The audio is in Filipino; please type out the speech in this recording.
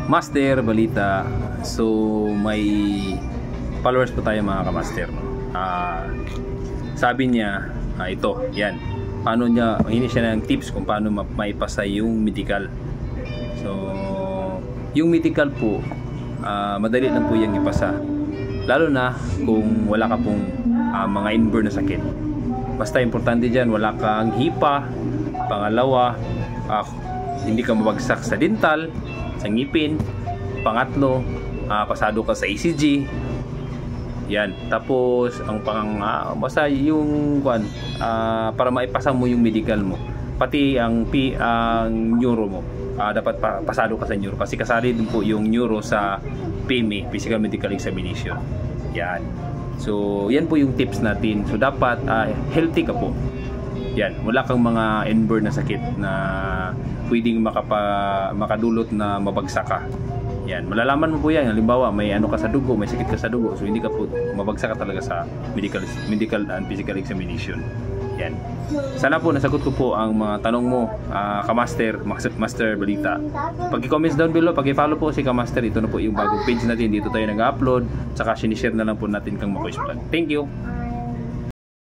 Master Balita. So may followers po tayo mga kamaster. Sabi niya, ito, yan. Paano niya, hindi siya ng tips kung paano maipasa yung medical. So yung medical po, madali lang po yung ipasa. Lalo na kung wala ka pong mga inborn na sakit. Basta importante dyan, wala kang hipa. Pangalawa, hindi ka mabagsak sa dental, sa ngipin. Pangatlo, pasado ka sa ECG. Yan. Tapos ang basta yung para maipasa mo yung medical mo. Pati ang neuro mo. Dapat pasado ka sa neuro kasi kasali din po yung neuro sa PME, Physical Medical Examination. Yan. So, yan po yung tips natin. So, dapat healthy ka po. Yan. Wala kang mga inborn na sakit na pwedeng makadulot na mabagsak ka. Yan. Malalaman mo po yan. Halimbawa, may ano ka sa dugo, may sakit ka sa dugo. So, hindi ka po mabagsak ka talaga sa medical and physical examination. Yan. Sana po nasagot ko po ang mga tanong mo, Kamaster, Master Balita. Pag-comments down below, pag-follow po si Kamaster. Ito na po yung bagong page natin. Dito tayo nag-upload. Saka sinishare na lang po natin kang Makoy's Vlog. Thank you!